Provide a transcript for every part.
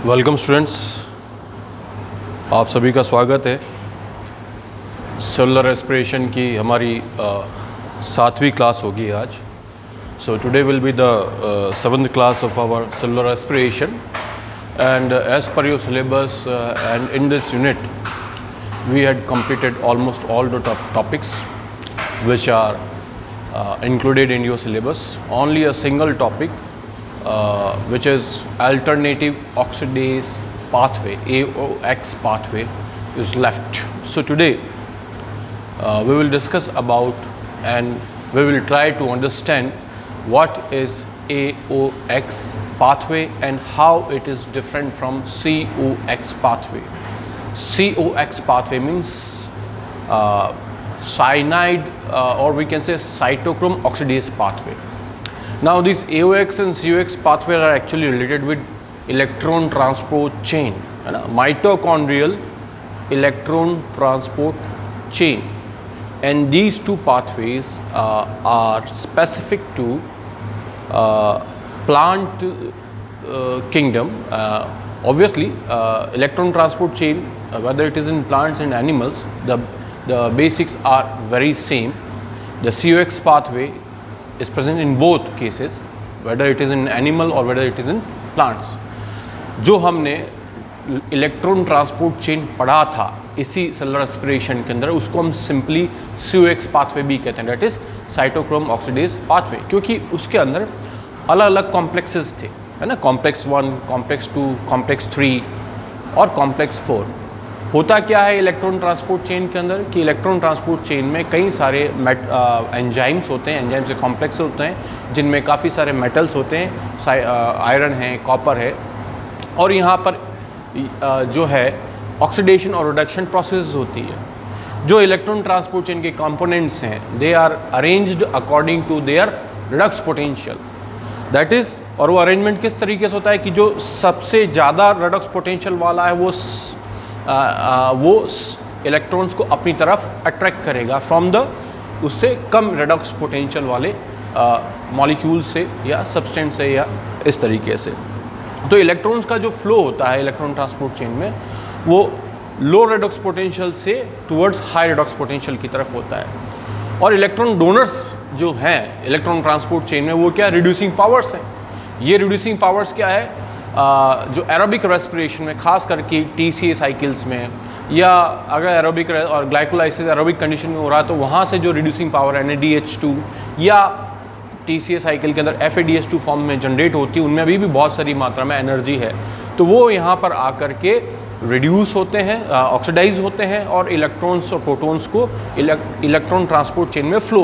Welcome students, आप सभी का स्वागत है। सेलुलर रेस्पिरेशन की हमारी 7वीं क्लास होगी आज। So today will be the 7th class of our cellular respiration and as per your syllabus and in this unit we had completed almost all the topics which are included in your syllabus. Only a single topic which is alternative oxidase pathway, AOX pathway, is left. So today we will discuss about and we will try to understand what is AOX pathway and how it is different from COX pathway. COX pathway means cyanide or we can say cytochrome oxidase pathway. Now these AOX and COX pathways are actually related with electron transport chain, mitochondrial electron transport chain, and these two pathways are specific to plant kingdom. Obviously electron transport chain, whether it is in plants and animals, the basics are very same. The COX pathway is present in both cases, whether it is in animal or whether it is in plants. जो हमने electron transport chain पढ़ा था इसी cellular respiration के अंदर, उसको हम simply COX pathway भी कहते हैं, that is cytochrome oxidase pathway, क्योंकि उसके अंदर अलग अलग कॉम्प्लेक्सेस थे, है ना। कॉम्प्लेक्स 1, कॉम्प्लेक्स 2, कॉम्प्लेक्स 3 और कॉम्प्लेक्स 4। होता क्या है इलेक्ट्रॉन ट्रांसपोर्ट चेन के अंदर कि इलेक्ट्रॉन ट्रांसपोर्ट चेन में कई सारे एंजाइम्स होते हैं, एंजाइम्स के कॉम्प्लेक्स होते हैं जिनमें काफ़ी सारे मेटल्स होते हैं, आयरन है, कॉपर है, और यहाँ पर जो है ऑक्सीडेशन और रिडक्शन प्रोसेस होती है। जो इलेक्ट्रॉन ट्रांसपोर्ट चेन के कंपोनेंट्स हैं they are arranged according to their redox potential, that is, और वो अरेंजमेंट किस तरीके से होता है कि जो सबसे ज़्यादा रिडक्स पोटेंशियल वाला है वो इलेक्ट्रॉन्स को अपनी तरफ अट्रैक्ट करेगा फ्रॉम द उससे कम रिडक्स पोटेंशियल वाले मॉलिक्यूल से या सब्सटेंस से या इस तरीके से। तो इलेक्ट्रॉन्स का जो फ्लो होता है इलेक्ट्रॉन ट्रांसपोर्ट चेन में वो लो रिडक्स पोटेंशियल से टुवर्ड्स हाई रिडक्स पोटेंशियल की तरफ होता है। और इलेक्ट्रॉन डोनर्स जो हैं इलेक्ट्रॉन ट्रांसपोर्ट चेन में वो क्या रिड्यूसिंग पावर्स हैं। ये रिड्यूसिंग पावर्स क्या है, जो एरोबिक रेस्पिरेशन में खास करके TCA साइकिल्स में, या अगर एरोबिक और ग्लाइकोलाइसिस एरोबिक कंडीशन में हो रहा है तो वहाँ से जो रिड्यूसिंग पावर NADH2 या TCA साइकिल के अंदर FADH2 फॉर्म में जनरेट होती है, उनमें अभी भी बहुत सारी मात्रा में एनर्जी है, तो वो यहाँ पर आकर के रिड्यूस होते हैं, ऑक्सीडाइज होते हैं और इलेक्ट्रॉन्स और प्रोटॉन्स को इलेक्ट्रॉन ट्रांसपोर्ट चेन में फ्लो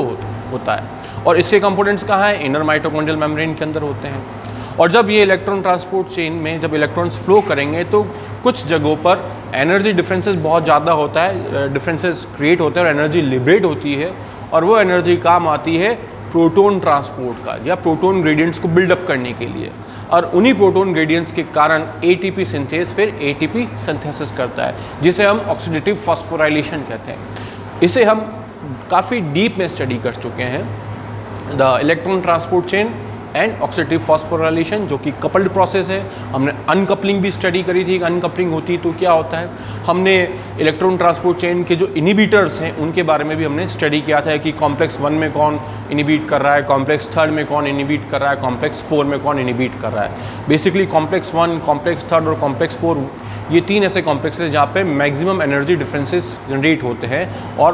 होता है। और इसके कंपोनेंट्स कहाँ हैं, इनर माइटोकॉन्ड्रियल मेम्ब्रेन के अंदर होते हैं। और जब ये इलेक्ट्रॉन ट्रांसपोर्ट चेन में जब इलेक्ट्रॉन्स फ्लो करेंगे तो कुछ जगहों पर एनर्जी डिफरेंसेस बहुत ज़्यादा होता है, डिफरेंसेस क्रिएट होते हैं और एनर्जी लिबरेट होती है, और वो एनर्जी काम आती है प्रोटॉन ट्रांसपोर्ट का या प्रोटॉन ग्रेडियंट्स को बिल्डअप करने के लिए। और उन्हीं प्रोटॉन ग्रेडियंट्स के कारण ATP सिंथेस फिर ATP सिंथेसिस करता है, जिसे हम ऑक्सीडेटिव फॉस्फोराइलेशन कहते हैं। इसे हम काफ़ी डीप में स्टडी कर चुके हैं, the electron transport chain and oxidative phosphorylation, जो कि कपल्ड प्रोसेस है। हमने अनकपलिंग भी स्टडी करी थी, अनकपलिंग होती तो क्या होता है। हमने इलेक्ट्रॉन ट्रांसपोर्ट चेन के जो इनिबिटर्स हैं उनके बारे में भी हमने स्टडी किया था कि कॉम्प्लेक्स 1 में कौन इनिबिट कर रहा है, कॉम्प्लेक्स 3 में कौन इनिबिट कर रहा है, कॉम्प्लेक्स 4 में कौन इनिबिट कर रहा है। बेसिकली कॉम्प्लेक्स 1, कॉम्प्लेक्स 3 और कॉम्प्लेक्स 4, ये 3 ऐसे कॉम्प्लेक्सेस जहाँ पे मैक्सिमम एनर्जी डिफरेंसेस जनरेट होते हैं, और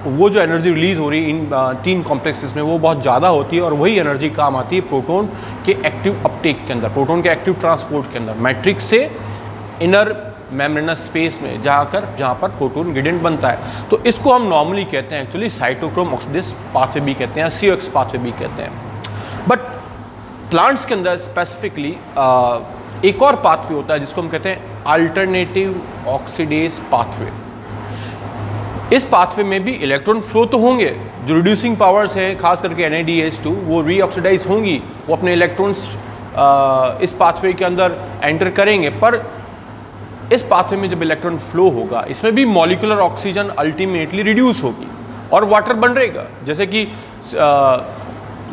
वो जो एनर्जी रिलीज़ हो रही है इन 3 कॉम्प्लेक्सेस में वो बहुत ज़्यादा होती है, और वही एनर्जी काम आती है प्रोटॉन के एक्टिव अपटेक के अंदर, प्रोटॉन के एक्टिव ट्रांसपोर्ट के अंदर, मैट्रिक्स से इनर मेम्ब्रेनस स्पेस में जहाँ पर प्रोटॉन ग्रेडियंट बनता है। तो इसको हम नॉर्मली कहते हैं एक्चुअली साइटोक्रोम ऑक्सीडेज पाथवे भी कहते हैं, COX पाथवे भी कहते हैं। बट प्लांट्स के अंदर स्पेसिफिकली एक और पाथवे होता है जिसको हम कहते हैं अल्टरनेटिव ऑक्सीडेज पाथवे। इस पाथवे में भी इलेक्ट्रॉन फ्लो तो होंगे, जो रिड्यूसिंग पावर्स है खास करके NADH2 वो रीऑक्सीडाइज होंगी, वो अपने इलेक्ट्रॉन्स इस पाथवे के अंदर एंटर करेंगे। पर इस पाथवे में जब इलेक्ट्रॉन फ्लो होगा इसमें भी मॉलिक्यूलर ऑक्सीजन अल्टीमेटली रिड्यूस होगी और वाटर बन रहेगा। जैसे कि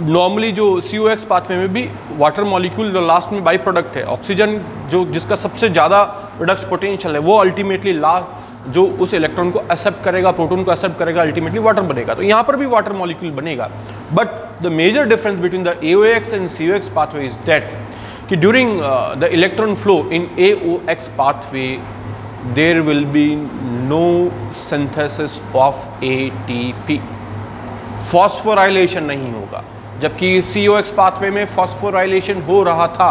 नॉर्मली जो COX पाथवे में भी वाटर मॉलिक्यूल जो लास्ट में बाई प्रोडक्ट है, ऑक्सीजन जो जिसका सबसे ज़्यादा रिडक्स पोटेंशियल है, वो अल्टीमेटली जो उस इलेक्ट्रॉन को एक्सेप्ट करेगा, प्रोटॉन को एक्सेप्ट करेगा, अल्टीमेटली वाटर बनेगा। तो यहाँ पर भी वाटर मॉलिक्यूल बनेगा। But the major difference between the AOX and COX pathway is that कि during the electron flow in AOX pathway there will be no synthesis of ATP, phosphorylation नहीं होगा। जबकि COX पाथवे में phosphorylation हो रहा था,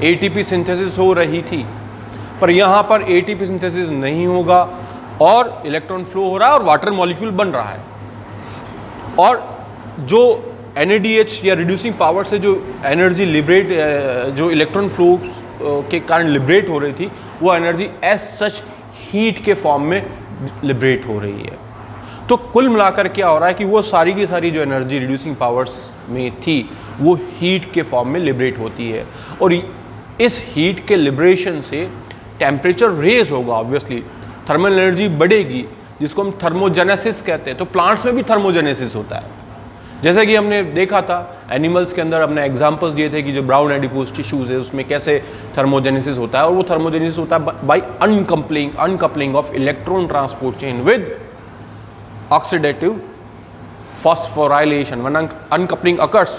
ATP synthesis हो रही थी, पर यहाँ पर ATP सिंथेसिस नहीं होगा और इलेक्ट्रॉन फ्लो हो रहा है और वाटर मॉलिक्यूल बन रहा है। और जो NADH या रिड्यूसिंग पावर से जो एनर्जी लिबरेट, जो इलेक्ट्रॉन फ्लो के कारण लिबरेट हो रही थी, वो एनर्जी एज सच हीट के फॉर्म में लिबरेट हो रही है। तो कुल मिलाकर क्या हो रहा है कि वो सारी की सारी जो एनर्जी रिड्यूसिंग पावर्स में थी, वो हीट के फॉर्म में लिबरेट होती है। और इस हीट के लिबरेशन से टेम्परेचर रेज होगा, ऑब्वियसली थर्मल एनर्जी बढ़ेगी, जिसको हम थर्मोजेनेसिस कहते हैं। तो प्लांट्स में भी थर्मोजेनेसिस होता है, जैसे कि हमने देखा था एनिमल्स के अंदर, हमने एग्जांपल्स दिए थे कि जो ब्राउन एडिपोज टिश्यूज है उसमें कैसे थर्मोजेनेसिस होता है। और वो थर्मोजेनेसिस होता है by uncoupling of electron transport chain with oxidative phosphorylation. When uncoupling occurs,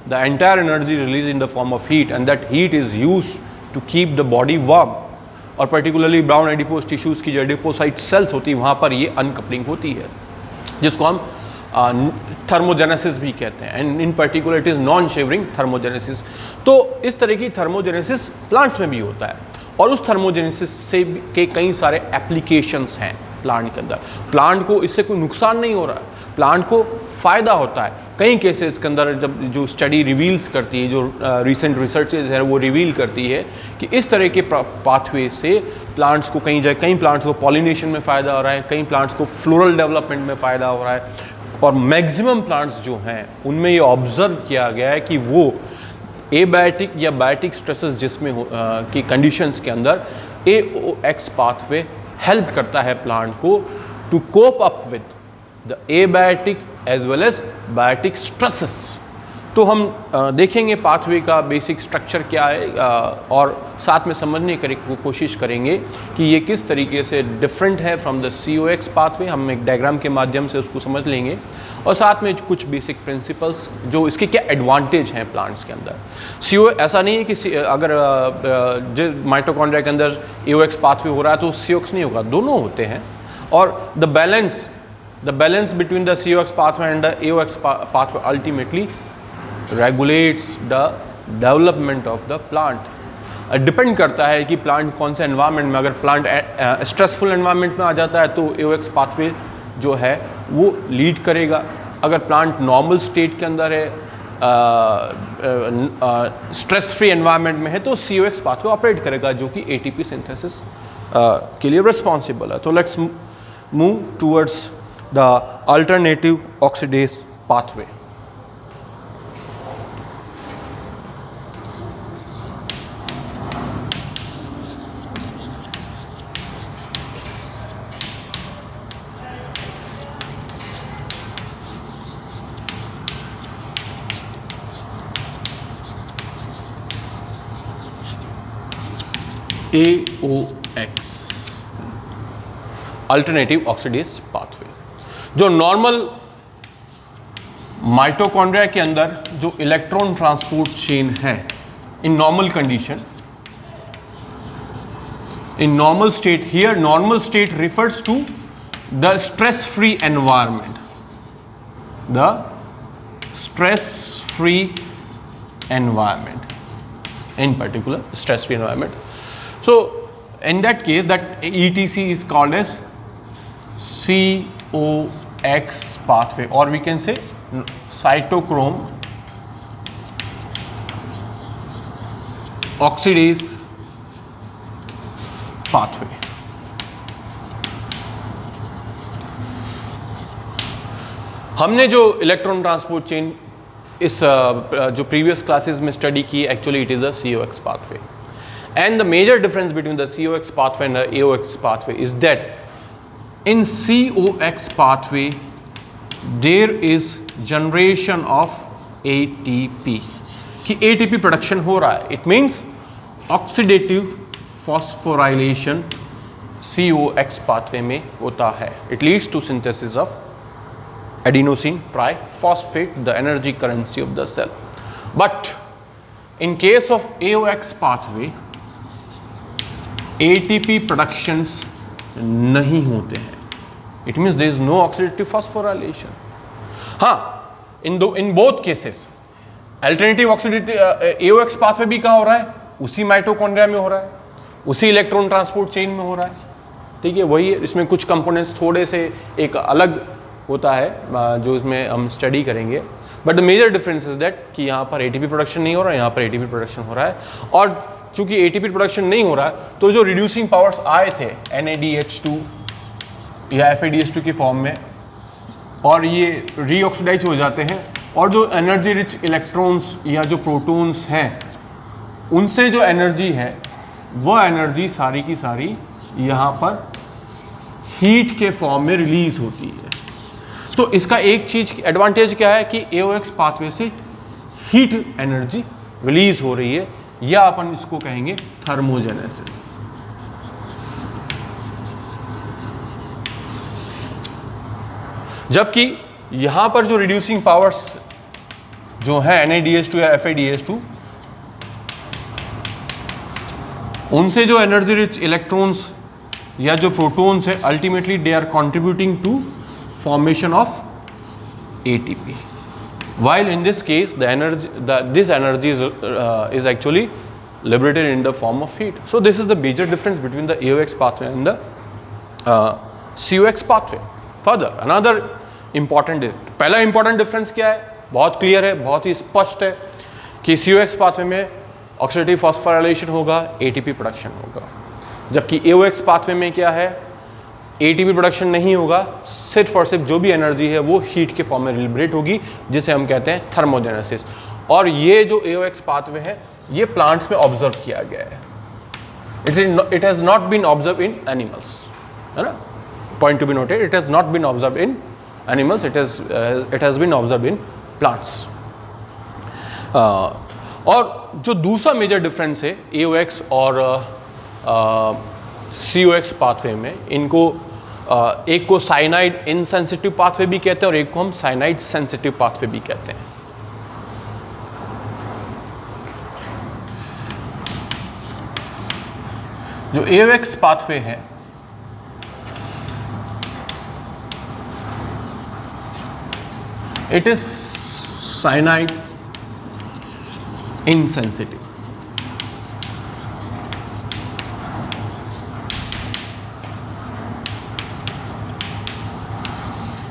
the entire energy released in the form of heat, and that heat is used to keep the body warm. और particularly brown adipose tissues की जो adipocyte cells होती है, वहाँ पर ये uncoupling होती है, जिसको हम थर्मोजेनेसिस भी कहते हैं। And in particular it is non shivering thermogenesis. तो इस तरह की थर्मोजेनेसिस प्लांट्स में भी होता है, और उस थर्मोजेनेसिस से के कई सारे एप्लीकेशंस हैं प्लांट के अंदर। प्लांट को इससे कोई नुकसान नहीं हो रहा है, प्लांट को फ़ायदा होता है। कई केसेस के अंदर जब जो स्टडी रिवील्स करती है, जो रिसेंट रिसर्चेज है वो रिवील करती है कि इस तरह के पाथवे से प्लांट्स को कई प्लांट्स को पॉलिनेशन में फ़ायदा हो रहा है, कई प्लांट्स को फ्लोरल डेवलपमेंट में फ़ायदा हो रहा है। और मैक्सिमम प्लांट्स जो हैं उनमें ये ऑब्जर्व किया गया है कि वो एबायोटिक या बायोटिक स्ट्रेसेस जिसमें की कंडीशंस के अंदर AOX पाथवे हेल्प करता है प्लांट को to cope up with the abiotic as well as biotic stresses. तो हम देखेंगे पाथवे का बेसिक स्ट्रक्चर क्या है, और साथ में समझने की कोशिश करेंगे कि ये किस तरीके से डिफरेंट है फ्रॉम द COX पाथवे। हम एक डायग्राम के माध्यम से उसको समझ लेंगे, और साथ में कुछ बेसिक प्रिंसिपल्स जो इसके क्या एडवांटेज हैं प्लांट्स के अंदर। ऐसा नहीं है कि अगर जो माइटोकॉन्ड्रिया के अंदर AOX पाथवे हो रहा है तो COX नहीं होगा, दोनों होते हैं। और the balance between the COX pathway and the AOX pathway ultimately regulates the development of the plant। Depend करता है कि प्लांट कौन से एनवायरनमेंट में, अगर प्लांट स्ट्रेसफुल एनवायरनमेंट में आ जाता है तो AOX पाथवे जो है वो लीड करेगा। अगर प्लांट नॉर्मल स्टेट के अंदर है, स्ट्रेस फ्री एनवायरनमेंट में है, तो COX पाथवे ऑपरेट करेगा, जो कि ATP सिंथेसिस के लिए रिस्पॉन्सिबल है। तो let's move towards the alternative oxidase pathway. AOX alternative oxidase pathway, जो नॉर्मल माइटोकॉन्ड्रिया के अंदर जो इलेक्ट्रॉन ट्रांसपोर्ट चेन है, in normal condition, in normal state, here normal state refers to the stress free environment, the stress free environment, in particular stress free environment. So in that case, that ETC is called as COX pathway, or we can say cytochrome oxidase pathway. हमने जो electron transport chain इस जो previous classes में study की, actually it is a COX pathway. And the major difference between the COX pathway and the AOX pathway is that in COX pathway there is generation of ATP कि ATP production हो रहा है, it means oxidative phosphorylation COX pathway में होता है. It leads to synthesis of adenosine triphosphate, the energy currency of the cell. But in case of AOX pathway, ATP productions नहीं होते हैं. It means there is no oxidative phosphorylation. हाँ, in both cases alternative oxidative AOX pathway भी कहाँ हो रहा है? उसी माइटोकॉन्ड्रिया में हो रहा है, उसी इलेक्ट्रॉन ट्रांसपोर्ट चेन में हो रहा है. ठीक है, वही इसमें कुछ कंपोनेंट्स थोड़े से एक अलग होता है जो इसमें हम स्टडी करेंगे. But the major difference is that कि यहाँ पर ATP प्रोडक्शन नहीं हो रहा है, यहाँ पर ATP प्रोडक्शन हो रहा है. और चूंकि ATP प्रोडक्शन नहीं हो रहा है तो जो रिड्यूसिंग पावर्स आए थे NADH2 या FADH2 की फॉर्म में, और ये रीऑक्सीडाइज हो जाते हैं, और जो एनर्जी रिच इलेक्ट्रॉन्स या जो प्रोटॉन्स हैं उनसे जो एनर्जी है वो एनर्जी सारी की सारी यहाँ पर हीट के फॉर्म में रिलीज होती है. तो इसका एक चीज एडवांटेज क्या है कि AOX पाथवे से हीट एनर्जी रिलीज हो रही है, या अपन इसको कहेंगे थर्मोजेनेसिस. जबकि यहां पर जो रिड्यूसिंग पावर्स जो है NADH2 या FADH2, उनसे जो एनर्जी रिच इलेक्ट्रॉन्स या जो प्रोटॉन्स है ultimately they are contributing to formation of ATP, while in this case this energy is actually liberated in the form of heat. So this is the major difference between the AOX pathway and the COX pathway. Further, another important पहला important difference क्या है? बहुत clear है, बहुत ही स्पष्ट है कि COX pathway में ऑक्सीडेटिव फॉस्फोराइलेशन होगा, ATP प्रोडक्शन होगा. जबकि AOX पाथवे में क्या है? ATP प्रोडक्शन नहीं होगा, सिर्फ और सिर्फ जो भी एनर्जी है वो हीट के फॉर्म में लिबरेट होगी, जिसे हम कहते हैं थर्मोजेनेसिस. और ये जो AOX पाथवे है ये प्लांट्स में ऑब्जर्व किया गया है. It has not been observe in animals, है ना. Point to be noted, it has not been observe in animals, it has been observe in plants. और जो दूसरा मेजर डिफरेंस है AOX और COX पाथवे में, इनको एक को साइनाइड इनसेंसिटिव पाथवे भी कहते हैं और एक को हम साइनाइड सेंसिटिव पाथवे भी कहते हैं. जो AOX पाथवे है इट इज साइनाइड इनसेंसिटिव.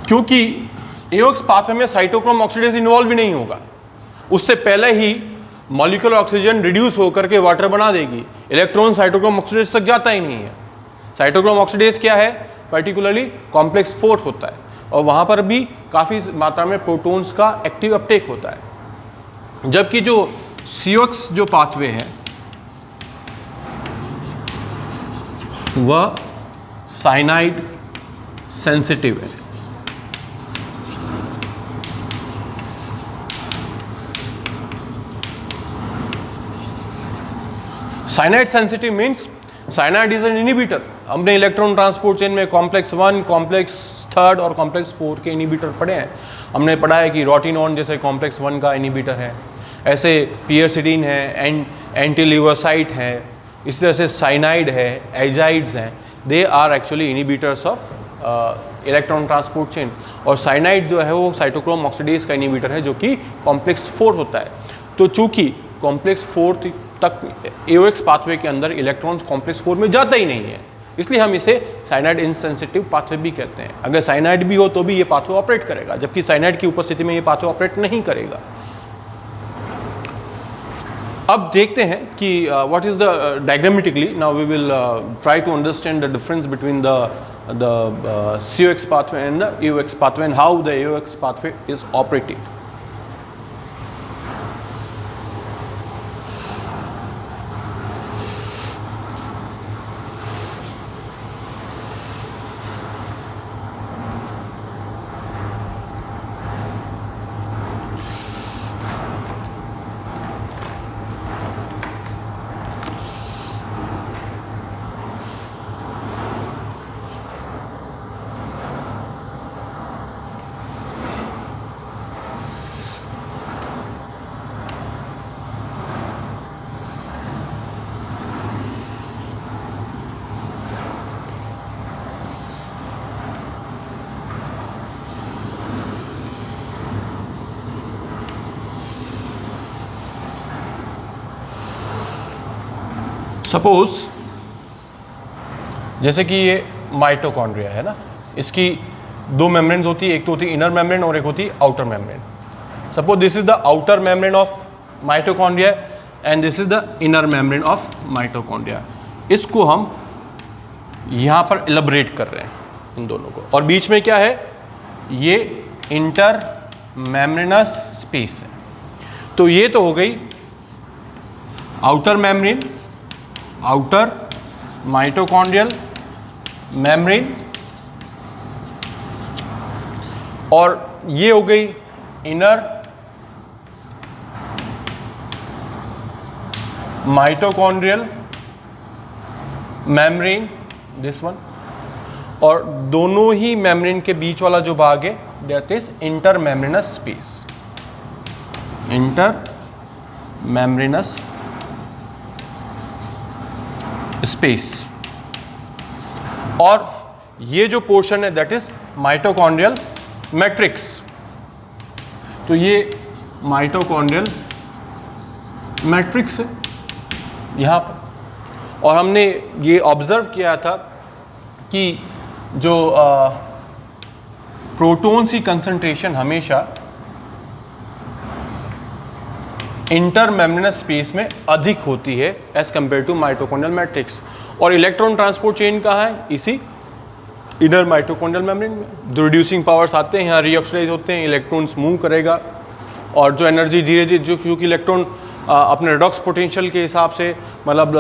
क्योंकि AOX पाथवे में साइटोक्रोम ऑक्सीडेज इन्वॉल्व भी नहीं होगा, उससे पहले ही मॉलिक्यूलर ऑक्सीजन रिड्यूस होकर के वाटर बना देगी. इलेक्ट्रॉन साइटोक्रोम ऑक्सीडेज तक जाता ही नहीं है. साइटोक्रोम ऑक्सीडेज क्या है? पर्टिकुलरली कॉम्प्लेक्स 4 होता है, और वहाँ पर भी काफ़ी मात्रा में प्रोटॉन्स का एक्टिव अपटेक होता है. जबकि जो COX जो पाथवे है वह साइनाइड सेंसिटिव है. Cyanide sensitive means cyanide is an inhibitor. हमने इलेक्ट्रॉन ट्रांसपोर्ट चेन में कॉम्प्लेक्स 1, कॉम्प्लेक्स 3 और कॉम्प्लेक्स 4 के इनिबिटर पढ़े हैं. हमने पढ़ा है कि रोटिनॉन जैसे कॉम्प्लेक्स 1 का इनिबिटर है, ऐसे पियरसिडीन है, एंटीलिवर्साइट है, इस तरह से साइनाइड है, एजाइड्स हैं. They are actually inhibitors of electron transport chain. और साइनाइड जो है वो साइटोक्रोम ऑक्सीडेज का इनिबिटर है जो कि कॉम्प्लेक्स 4 होता है. तो चूंकि कॉम्प्लेक्स 4 तक AOX पाथवे के अंदर इलेक्ट्रॉन्स कॉम्प्लेक्स 4 में जाता ही नहीं है, इसलिए हम इसे साइनाइड इनसेंसिटिव पाथवे भी कहते हैं. अगर साइनाइड भी हो तो भी ये पाथवे ऑपरेट करेगा, जबकि साइनाइड की उपस्थिति में ये पाथवे ऑपरेट नहीं करेगा. अब देखते हैं कि what is the diagrammatically now we will try to understand the difference between the COX pathway and the AOX pathway and how the AOX pathway is operated. Suppose जैसे कि ये माइटोकॉन्ड्रिया है ना, इसकी दो मेम्ब्रेन्स होती है, एक तो होती है इनर मेम्ब्रेन और एक होती है outer membrane. Suppose this is the outer membrane of mitochondria and this is the inner membrane of mitochondria. इसको हम यहाँ पर एलैबोरेट कर रहे हैं इन दोनों को. और बीच में क्या है, ये इंटर मेम्ब्रेनस स्पेस है. तो ये तो हो गई outer membrane, outer mitochondrial membrane, और ये हो गई inner mitochondrial membrane, this one. और दोनों ही मेम्ब्रेन के बीच वाला जो भाग है that is inter membranes space, inter membranes space. और ये जो पोर्शन है दैट इज माइटोकॉन्ड्रियल मैट्रिक्स. तो ये माइटोकॉन्ड्रियल मैट्रिक्स है यहाँ पर. और हमने ये ऑब्जर्व किया था कि जो प्रोटॉन्स की कंसंट्रेशन हमेशा इंटर मेम्ब्रेनस स्पेस में अधिक होती है as compare to mitochondrial matrix. और इलेक्ट्रॉन ट्रांसपोर्ट चेन कहाँ है, इसी इनर माइटोकॉन्ड्रियल मेम्ब्रेन में. जो रिड्यूसिंग पावर्स आते हैं यहाँ रीऑक्सीडाइज होते हैं, इलेक्ट्रॉन्स मूव करेगा, और जो एनर्जी धीरे धीरे जो क्योंकि इलेक्ट्रॉन अपने रेडॉक्स पोटेंशियल के हिसाब से मतलब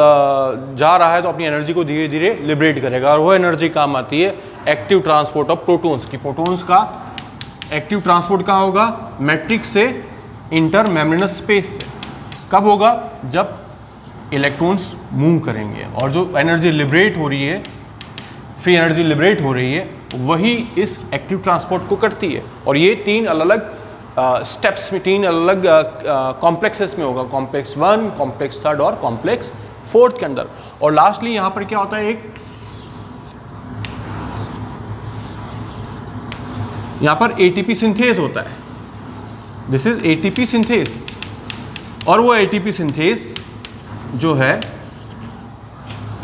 जा रहा है तो अपनी एनर्जी को धीरे धीरे लिबरेट करेगा. और वो एनर्जी काम आती है एक्टिव ट्रांसपोर्ट ऑफ प्रोटॉन्स की. प्रोटॉन्स का एक्टिव ट्रांसपोर्ट कहाँ होगा, मैट्रिक्स से इंटर मेम्ब्रेनस स्पेस से. कब होगा, जब इलेक्ट्रॉन्स मूव करेंगे. और जो एनर्जी लिबरेट हो रही है, फ्री एनर्जी लिबरेट हो रही है, वही इस एक्टिव ट्रांसपोर्ट को करती है. और ये तीन अलग अलग स्टेप्स में, तीन अलग कॉम्प्लेक्सेस में होगा, कॉम्प्लेक्स 1, कॉम्प्लेक्स 3 और कॉम्प्लेक्स 4 के अंदर. और लास्टली यहाँ पर क्या होता है, एक यहाँ पर एटीपी सिंथेस होता है. This is ATP synthase. और वो एटीपी सिंथेस जो है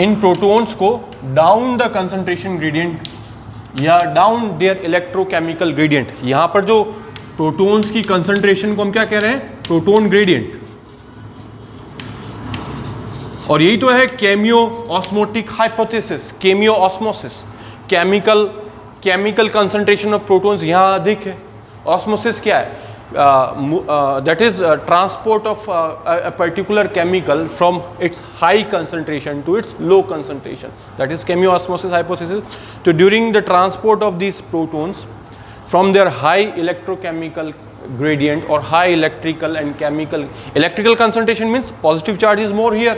इन प्रोटॉन्स को डाउन द कंसंट्रेशन ग्रेडियंट या डाउन देयर इलेक्ट्रोकेमिकल ग्रेडियंट. यहाँ पर जो प्रोटॉन्स की कंसंट्रेशन को हम क्या कह रहे हैं, प्रोटॉन ग्रेडियंट. और यही तो है cameo osmotic hypothesis, cameo osmosis. Chemical concentration of protons यहाँ अधिक है. ऑस्मोसिस क्या है, that is transport of a particular chemical from its high concentration to its low concentration, that is chemiosmosis hypothesis. So during the transport of these protons from their high electrochemical gradient or high electrical and electrical concentration means positive charge is more here.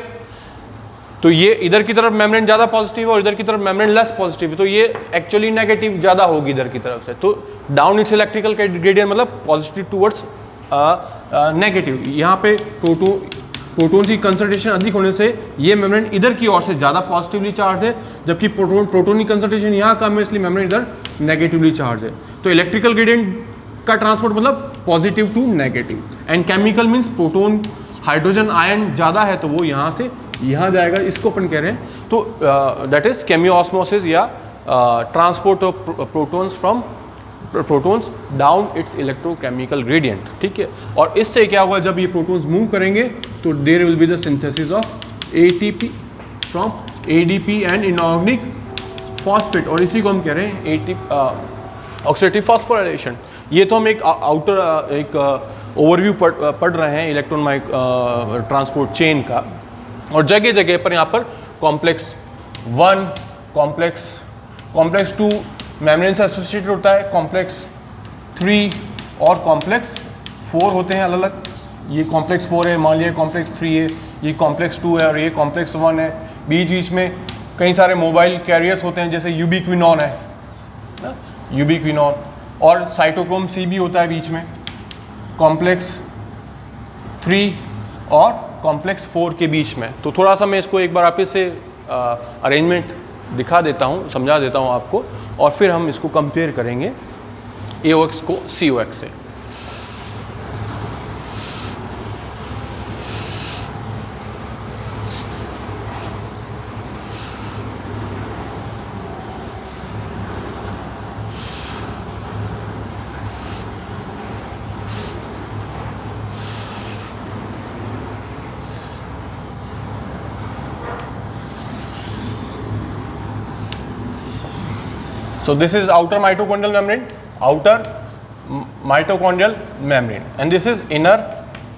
तो ये इधर की तरफ membrane ज़्यादा positive है और इधर की तरफ मेम्ब्रेन लेस पॉजिटिव है, तो ये एक्चुअली नेगेटिव ज़्यादा होगी इधर की तरफ से. तो डाउन इट्स इलेक्ट्रिकल ग्रेडियंट मतलब पॉजिटिव टूवर्ड्स नेगेटिव. यहाँ पे प्रोटॉन की कंसंट्रेशन अधिक होने से ये मेम्ब्रेन इधर की ओर से ज़्यादा पॉजिटिवली चार्ज है, जबकि प्रोटॉन की कंसंट्रेशन यहाँ कम है, इसलिए मेम्ब्रेन इधर नेगेटिवली चार्ज है. तो इलेक्ट्रिकल ग्रेडियंट का ट्रांसपोर्ट मतलब positive to negative. And chemical means proton hydrogen ion ज़्यादा है तो वो यहाँ से यहाँ जाएगा, इसको अपन कह रहे हैं. तो दैट इज केमियोऑस्मोसिस या transport of protons from protons down it's electrochemical gradient. ठीक है. और इससे क्या होगा, जब ये प्रोटॉन्स मूव करेंगे तो there will be the synthesis of ATP from ADP and inorganic phosphate. और इसी को हम कह रहे हैं एटीपी ऑक्सीडेटिव फॉस्फोराइलेशन. ये तो हम एक आउटर एक ओवरव्यू पढ़ रहे हैं इलेक्ट्रॉन ट्रांसपोर्ट चेन का. और जगह जगह पर यहाँ पर कॉम्प्लेक्स 1, कॉम्प्लेक्स 2 मेम्ब्रेन से एसोसिएटेड होता है, कॉम्प्लेक्स 3 और कॉम्प्लेक्स 4 होते हैं अलग अलग. ये कॉम्प्लेक्स 4 है, मान लिया कॉम्प्लेक्स 3 है, ये कॉम्प्लेक्स 2 है और ये कॉम्प्लेक्स 1 है. बीच बीच में कई सारे मोबाइल कैरियर्स होते हैं, जैसे यूबिक्विनॉन है ना, यूबिक्विनॉन. और साइटोक्रोम C भी होता है बीच में, कॉम्प्लेक्स 3 और कॉम्प्लेक्स 4 के बीच में. तो थोड़ा सा मैं इसको एक बार आप से अरेंजमेंट दिखा देता हूँ, समझा देता हूँ आपको, और फिर हम इसको कंपेयर करेंगे AOX को COX से. So this is outer mitochondrial membrane, outer mitochondrial membrane, and this is inner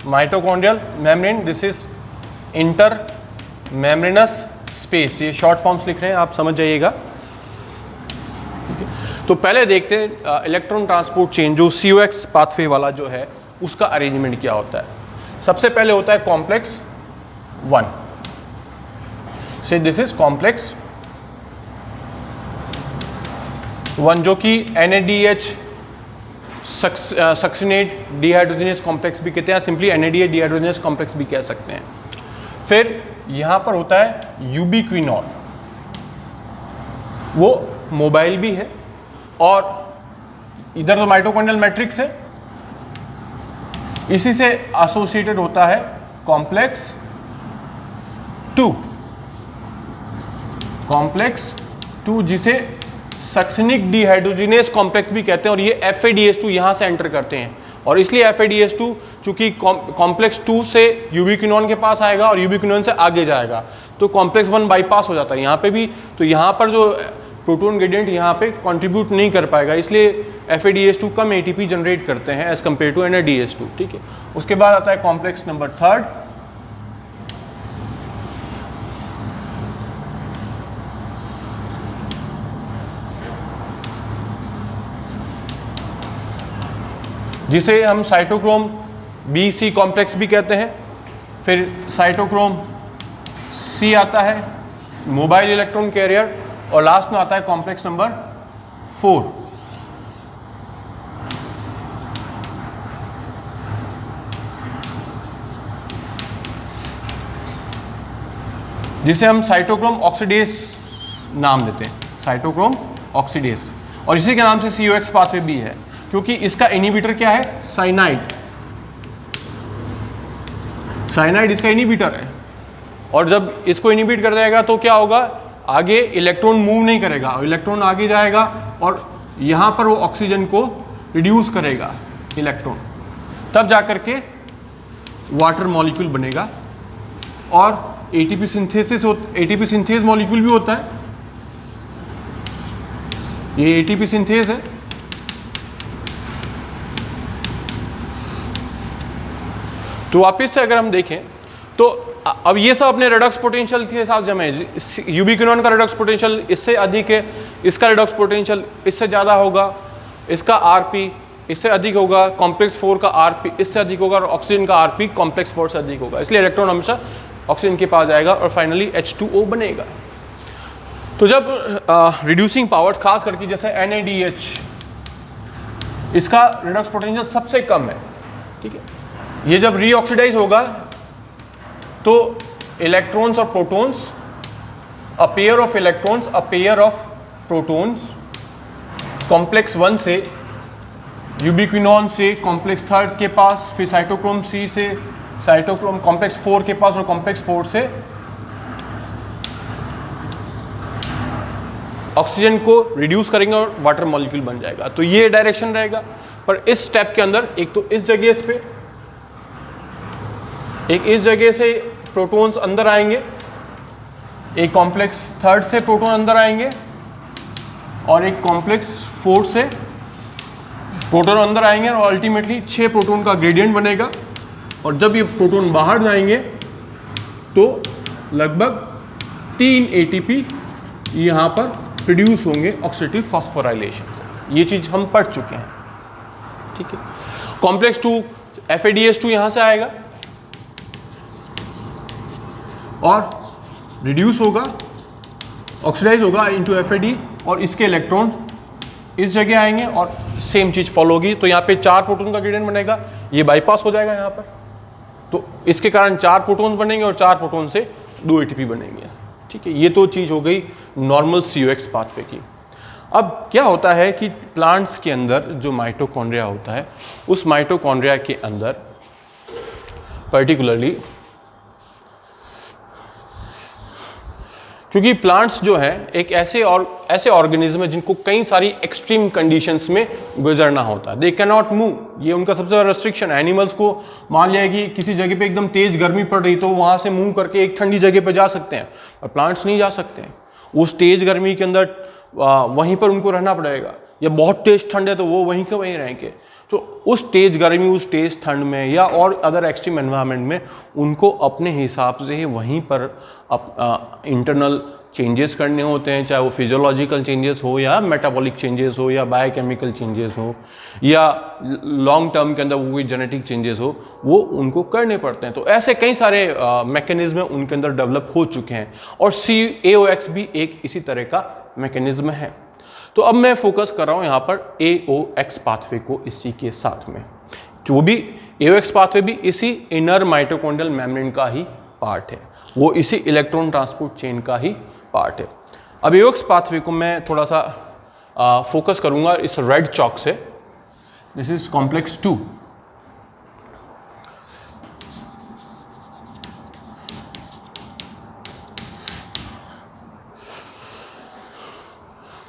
mitochondrial membrane. This is intermembranous space. ये शॉर्ट फॉर्म्स लिख रहे हैं, आप समझ जाइएगा. तो पहले देखते हैं इलेक्ट्रॉन ट्रांसपोर्ट चेन जो COX पाथवे वाला जो है उसका अरेंजमेंट क्या होता है. सबसे पहले होता है कॉम्प्लेक्स 1. से दिस इज कॉम्प्लेक्स 1 जो कि NADH सक्सिनेट डिहाइड्रोजनस कॉम्प्लेक्स भी कहते हैं, सिंपली NADH डिहाइड्रोजनस कॉम्प्लेक्स भी कह सकते हैं. फिर यहाँ पर होता है यूबिक्विनॉल, वो मोबाइल भी है, और इधर तो माइटोकॉन्ड्रियल मैट्रिक्स है, इसी से एसोसिएटेड होता है कॉम्प्लेक्स 2. कॉम्प्लेक्स 2 जिसे सक्सिनिक डिहाइड्रोजिनेस कॉम्प्लेक्स भी कहते हैं, और ये FADH2 यहाँ से एंटर करते हैं, और इसलिए FADH2 चूंकि कॉम्प्लेक्स 2 से यूबिक्विनॉन के पास आएगा और यूबिक्विनॉन से आगे जाएगा तो कॉम्प्लेक्स 1 बाईपास हो जाता है यहाँ पे भी. तो यहाँ पर जो प्रोटॉन ग्रेडियंट यहाँ पे कंट्रीब्यूट नहीं कर पाएगा, इसलिए FADH2 कम ATP जनरेट करते हैं एज कम्पेयर टू NADH2. ठीक है. उसके बाद आता है कॉम्प्लेक्स नंबर 3, जिसे हम साइटोक्रोम BC कॉम्प्लेक्स भी कहते हैं. फिर साइटोक्रोम C आता है, मोबाइल इलेक्ट्रॉन कैरियर, और लास्ट में आता है कॉम्प्लेक्स नंबर 4. जिसे हम साइटोक्रोम ऑक्सीडेज नाम देते हैं, साइटोक्रोम ऑक्सीडेज, और इसी के नाम से COX पाथवे भी है, क्योंकि इसका इनिबिटर क्या है, साइनाइड. साइनाइड इसका इनिबिटर है, और जब इसको इनिबिट कर जाएगा तो क्या होगा, आगे इलेक्ट्रॉन मूव नहीं करेगा, और इलेक्ट्रॉन आगे जाएगा और यहाँ पर वो ऑक्सीजन को रिड्यूस करेगा इलेक्ट्रॉन, तब जाकर के वाटर मॉलिक्यूल बनेगा, और ATP सिंथेस मॉलिक्यूल भी होता है. ये ATP सिंथेस है. तो वापिस से अगर हम देखें तो अब ये सब अपने रिडक्स पोटेंशियल के साथ जमे. यूबिक्विनॉन का रिडक्स पोटेंशियल इससे अधिक है, इसका रिडक्स पोटेंशियल इससे ज़्यादा होगा, इसका RP इससे अधिक होगा, कॉम्प्लेक्स 4 का RP इससे अधिक होगा, और ऑक्सीजन का RP कॉम्प्लेक्स 4 से अधिक होगा. इसलिए इलेक्ट्रॉन हमेशा ऑक्सीजन के पास जाएगा और फाइनली H2O बनेगा. तो जब रिड्यूसिंग पावर्स खास करके जैसे NADH, इसका रिडक्स पोटेंशियल सबसे कम है. ठीक है. ये जब रीऑक्सीडाइज होगा तो इलेक्ट्रॉन्स और protons, a pair of electrons, a pair of protons complex 1 से, यूबिक्विनॉन से कॉम्प्लेक्स 3 के पास, फिर साइटोक्रोम C से साइटोक्रोम कॉम्प्लेक्स 4 के पास, और कॉम्प्लेक्स 4 से ऑक्सीजन को रिड्यूस करेंगे और वाटर मॉलिक्यूल बन जाएगा. तो ये डायरेक्शन रहेगा. पर इस स्टेप के अंदर एक तो इस जगह पे, एक इस जगह से प्रोटॉन्स अंदर आएंगे, एक कॉम्प्लेक्स 3 से प्रोटॉन अंदर आएंगे, और एक कॉम्प्लेक्स 4 से प्रोटॉन अंदर आएंगे, और अल्टीमेटली 6 प्रोटॉन का ग्रेडियंट बनेगा. और जब ये प्रोटॉन बाहर जाएंगे तो लगभग 3 ATP यहाँ पर प्रोड्यूस होंगे ऑक्सीडेटिव फॉस्फोराइलेशन से. ये चीज़ हम पढ़ चुके हैं. ठीक है. कॉम्प्लेक्स 2 FADH2 यहाँ से आएगा और रिड्यूस होगा, ऑक्सीडाइज होगा इनटू FAD, और इसके इलेक्ट्रॉन इस जगह आएंगे और सेम चीज़ फॉलो होगी. तो यहाँ पे 4 प्रोटॉन का ग्रेडियंट बनेगा, ये बाईपास हो जाएगा यहाँ पर, तो इसके कारण 4 प्रोटॉन बनेंगे और 4 प्रोटॉन से 2 ATP बनेंगे. ठीक है. ये तो चीज़ हो गई नॉर्मल COX पाथवे की. अब क्या होता है कि प्लांट्स के अंदर जो माइटोकॉन्ड्रिया होता है, उस माइटोकॉन्ड्रिया के अंदर पर्टिकुलरली, क्योंकि प्लांट्स जो है एक ऐसे ऑर्गेनिज्म है जिनको कई सारी एक्सट्रीम कंडीशंस में गुजरना होता है. दे कैन नॉट मूव, ये उनका सबसे बड़ा रेस्ट्रिक्शन है. एनिमल्स को मान लिया कि किसी जगह पे एकदम तेज गर्मी पड़ रही तो वहाँ से मूव करके एक ठंडी जगह पे जा सकते हैं, और प्लांट्स नहीं जा सकते हैं. उस तेज गर्मी के अंदर वहीं पर उनको रहना पड़ेगा, या बहुत तेज ठंड है तो वो वहीं के वहीं रहेंगे। तो उस तेज गर्मी, उस तेज ठंड में या और अदर एक्सट्रीम एनवायरनमेंट में उनको अपने हिसाब से ही वहीं पर इंटरनल चेंजेस करने होते हैं, चाहे वो फिजियोलॉजिकल चेंजेस हो या मेटाबॉलिक चेंजेस हो या बायोकेमिकल चेंजेस हो या लॉन्ग टर्म के अंदर वो कोई जेनेटिक चेंजेस हो, वो उनको करने पड़ते हैं। तो ऐसे कई सारे मैकेनिज्म उनके अंदर डेवलप हो चुके हैं और AOX भी एक इसी तरह का मैकेनिज्म है। तो अब मैं फोकस कर रहा हूँ यहाँ पर AOX पाथवे को इसी के साथ में, जो भी AOX पाथवे भी इसी इनर माइटोकॉन्ड्रियल मेम्ब्रेन का ही पार्ट है, वो इसी इलेक्ट्रॉन ट्रांसपोर्ट चेन का ही पार्ट है। अब AOX पाथवे को मैं थोड़ा सा फोकस करूंगा इस रेड चॉक से। This is complex 2।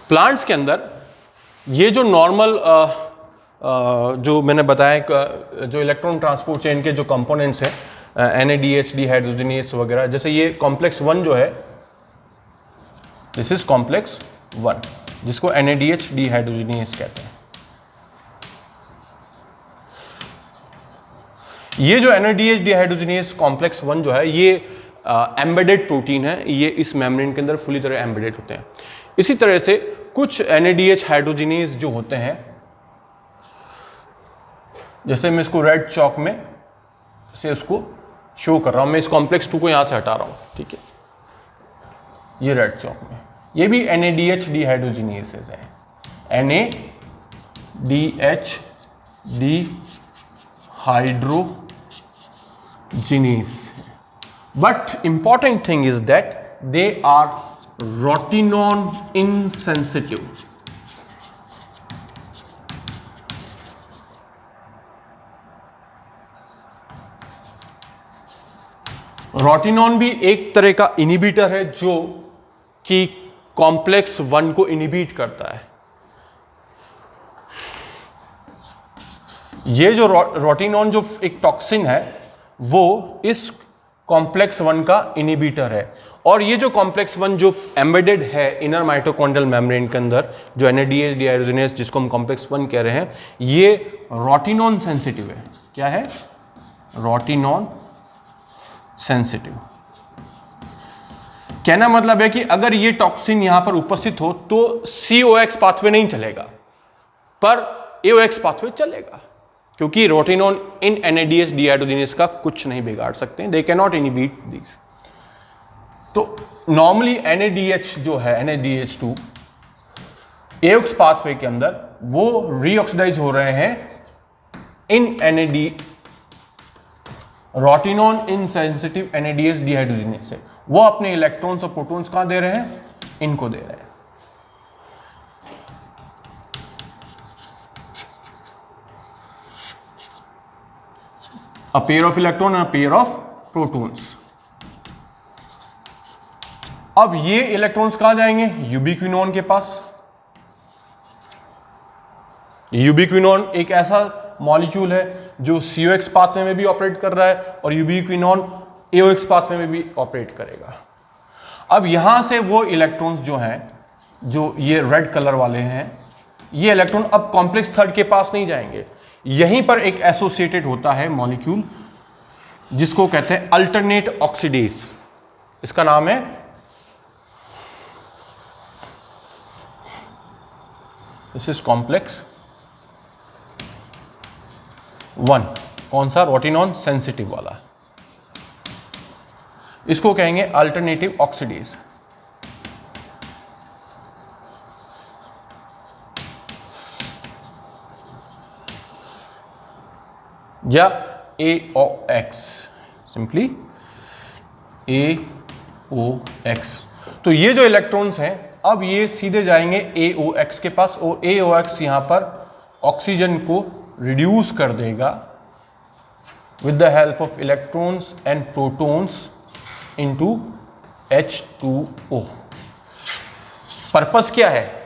प्लांट्स के अंदर ये जो नॉर्मल जो मैंने बताया जो इलेक्ट्रॉन ट्रांसपोर्ट चेन के जो कंपोनेंट्स हैं, NADH डिहाइड्रोजनेज वगैरह, जैसे ये कॉम्प्लेक्स 1 जो है, दिस इज कॉम्प्लेक्स 1 जिसको NADH डिहाइड्रोजनेज कहते हैं। ये जो NADH डिहाइड्रोजनेज कॉम्प्लेक्स 1 जो है, ये एम्बेडेड प्रोटीन है, ये इस मेम्ब्रेन के अंदर फुली तरह एम्बेडेड होते हैं। इसी तरह से कुछ NADH हाइड्रोजनेज जो होते हैं, जैसे मैं इसको रेड चॉक में से उसको शो कर रहा हूं, मैं इस कॉम्प्लेक्स 2 को यहां से हटा रहा हूं, ठीक है, ये रेड चॉक में, ये भी NADH डिहाइड्रोजनेज है, NADH dehydrogenase. But important thing is that they are rotenone insensitive. Rotenone भी एक तरह का इनिबिटर है जो कि कॉम्प्लेक्स 1 को इनिबिट करता है। ये जो रोटिनॉन जो एक टॉक्सिन है वो इस कॉम्प्लेक्स 1 का इनिबिटर है, और ये जो कॉम्प्लेक्स 1 जो एम्बेडेड है इनर माइटोकॉन्ड्रियल मेम्ब्रेन के अंदर, जो NADH डिहाइड्रोजनेज जिसको हम कॉम्प्लेक्स 1 कह रहे हैं, ये रोटिनॉन सेंसिटिव है। क्या है? रोटिनॉन सेंसिटिव। कहना मतलब है कि अगर ये टॉक्सिन यहां पर उपस्थित हो तो COX पाथवे नहीं चलेगा, पर AOX पाथवे चलेगा, क्योंकि रोटिनॉन इन NADH डिहाइड्रोजनेज का कुछ नहीं बिगाड़ सकते, they can not inhibit this. तो नॉर्मली NADH जो है, NADH2 AOX पाथवे के अंदर वो रीऑक्सीडाइज हो रहे हैं इन रोटिनॉन इनसेंसिटिव NADH डिहाइड्रोजनेज से। वो अपने इलेक्ट्रॉन्स और प्रोटॉन्स कहां दे रहे हैं? इनको दे रहे हैं। A pair of electron and a pair of protons। अब ये इलेक्ट्रॉन्स कहां जाएंगे? यूबिक्विनोन के पास। यूबिक्विनोन एक ऐसा मॉलिक्यूल है जो COX पाथवे में भी ऑपरेट कर रहा है और यूबिक्विनोन AOX पाथवे में भी ऑपरेट करेगा। अब यहां से वो इलेक्ट्रॉन्स जो हैं, जो ये रेड कलर वाले हैं, ये इलेक्ट्रॉन अब कॉम्प्लेक्स 3 के पास नहीं जाएंगे। यहीं पर एक एसोसिएटेड होता है मॉलिक्यूल जिसको कहते हैं अल्टरनेट ऑक्सीडेज। इसका नाम है दिस इज कॉम्प्लेक्स 1। कौन सा? रोटिनॉन सेंसिटिव वाला। इसको कहेंगे अल्टरनेटिव ऑक्सीडेज। या AOX, सिंपली AOX। तो ये जो इलेक्ट्रॉन्स हैं अब ये सीधे जाएंगे AOX के पास, और AOX यहां पर ऑक्सीजन को रिड्यूस कर देगा with the help of electrons and protons into H2O। Purpose क्या है?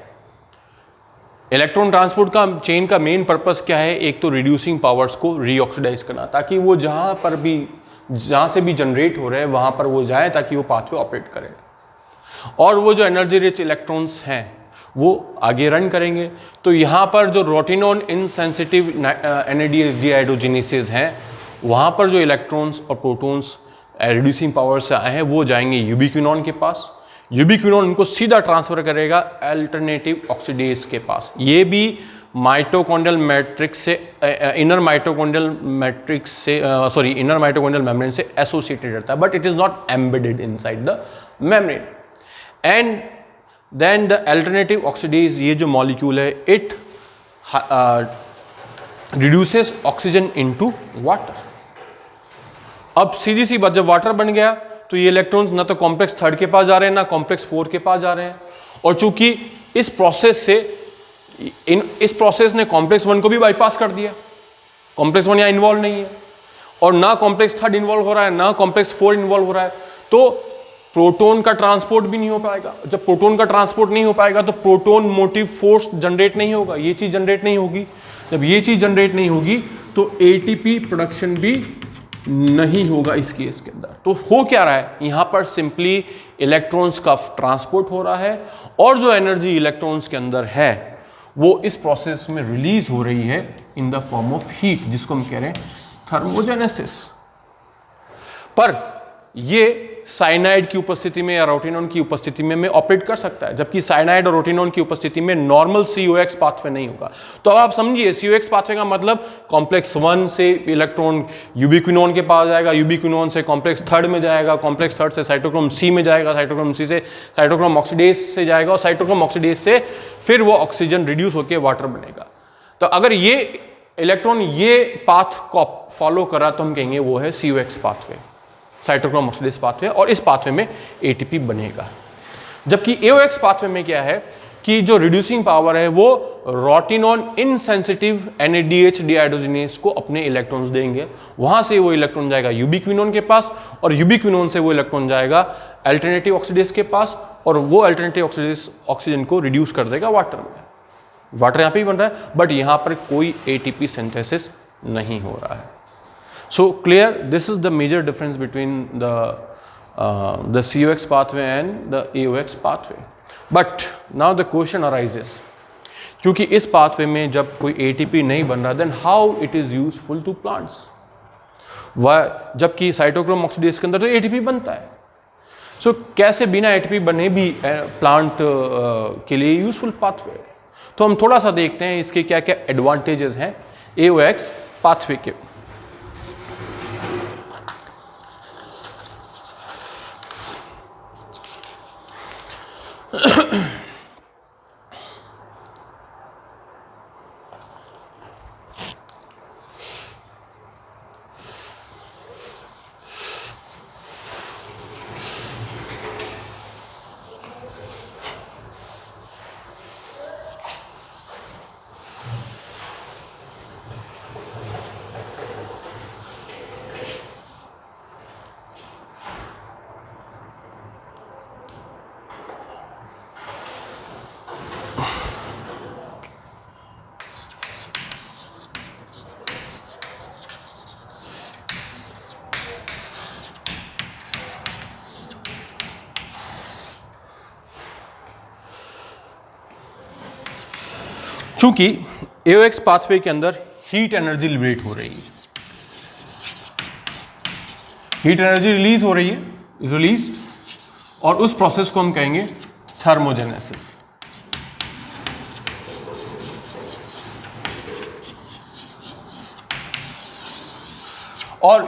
इलेक्ट्रॉन ट्रांसपोर्ट का चेन का मेन पर्पस क्या है? एक तो रिड्यूसिंग पावर्स को रीऑक्सीडाइज करना, ताकि वो जहां से भी जनरेट हो रहे हैं वहां पर वो जाए, ताकि वो पाथवे ऑपरेट करे। और वो जो एनर्जी रिच इलेक्ट्रॉन्स हैं वो आगे रन करेंगे। तो यहाँ पर जो रोटिनॉन इनसेंसिटिव NADH डिहाइड्रोजिनेसेस हैं, वहाँ पर जो इलेक्ट्रॉन्स और प्रोटॉन्स रिड्यूसिंग पावर से आए हैं वो जाएंगे यूबिक्विनॉन के पास। यूबिक्विनॉन इनको सीधा ट्रांसफर करेगा अल्टरनेटिव ऑक्सीडेज के पास। ये भी माइटोकॉन्ड्रियल मैट्रिक्स से इनर माइटोकॉन्ड्रियल मेम्ब्रेन से एसोसिएटेड रहता है, but it is not embedded inside the membrane. And then the alternative oxidase, ये जो मॉलिक्यूल है, it reduces oxygen into water. अब सीधी सी बात, जब वाटर बन गया तो ये इलेक्ट्रॉन्स ना तो कॉम्प्लेक्स थर्ड के पास जा रहे हैं ना कॉम्प्लेक्स 4 के पास जा रहे हैं। और चूंकि इस प्रोसेस ने कॉम्प्लेक्स 1 को भी बाईपास कर दिया, कॉम्प्लेक्स 1 यहां इन्वॉल्व नहीं है, और ना कॉम्प्लेक्स थर्ड इन्वॉल्व हो रहा है ना कॉम्प्लेक्स 4 इन्वॉल्व हो रहा है, तो प्रोटॉन का ट्रांसपोर्ट भी नहीं हो पाएगा। जब प्रोटॉन का ट्रांसपोर्ट नहीं हो पाएगा तो प्रोटॉन मोटिव फोर्स जनरेट नहीं होगा, ये चीज जनरेट नहीं होगी। जब ये चीज जनरेट नहीं होगी तो एटीपी प्रोडक्शन भी नहीं होगा इस केस के अंदर। तो हो क्या रहा है, यहां पर सिंपली इलेक्ट्रॉन्स का ट्रांसपोर्ट हो रहा है और जो एनर्जी इलेक्ट्रॉन्स के अंदर है वो इस प्रोसेस में रिलीज हो रही है in the form of heat, जिसको हम कह रहे हैं थर्मोजेनेसिस। पर ये साइनाइड की उपस्थिति में या रोटिनॉन की उपस्थिति में ऑपरेट कर सकता है, जबकि साइनाइड और रोटिनॉन की उपस्थिति में नॉर्मल COX पाथवे नहीं होगा। तो अब आप समझिए COX पाथवे का मतलब कॉम्प्लेक्स 1 से इलेक्ट्रॉन यूबिक्विनॉन के पास जाएगा, यूबिक्विनॉन से कॉम्प्लेक्स थर्ड में जाएगा, कॉम्प्लेक्स थर्ड से साइटोक्रोम C में जाएगा, साइटोक्रोम C से साइटोक्रोम ऑक्सीडेज से जाएगा, और साइटोक्रोम ऑक्सीडेज से फिर वो ऑक्सीजन रिड्यूस होकर वाटर बनेगा। तो अगर ये इलेक्ट्रॉन ये पाथ को फॉलो करा तो हम कहेंगे वो है COX pathway, cytochrome oxidase pathway, और इस पाथवे में ATP बनेगा। जबकि AOX पाथवे में क्या है कि जो रिड्यूसिंग पावर है वो रोटिनॉन इनसेंसिटिव NADH डिहाइड्रोजिनेज को अपने इलेक्ट्रॉन्स देंगे, वहां से वो इलेक्ट्रॉन जाएगा यूबिक्विनॉन के पास, और यूबिक्विनॉन से वो इलेक्ट्रॉन जाएगा अल्टरनेटिव ऑक्सीडेज के पास, और वो अल्टरनेटिव ऑक्सीडेज ऑक्सीजन को रिड्यूस कर देगा वाटर में। वाटर यहाँ पे ही बन रहा है, बट यहाँ पर कोई ATP सिंथेसिस नहीं हो रहा है। So clear, this is the major difference between the COX pathway and the AOX pathway. But now the question arises, क्योंकि इस pathway में जब कोई ATP नहीं बन रहा, then how it is useful to plants? जबकि साइटोक्रोम ऑक्सीडेज के अंदर तो ATP बनता है। So कैसे बिना ATP बने भी प्लांट के लिए यूजफुल पाथवे? तो हम थोड़ा सा देखते हैं इसके क्या क्या एडवांटेजेस हैं AOX पाथवे के। चूंकि AOX पाथवे के अंदर हीट एनर्जी लिबरेट हो रही है, हीट एनर्जी रिलीज हो रही है, इज रिलीज, और उस प्रोसेस को हम कहेंगे थर्मोजेनेसिस। और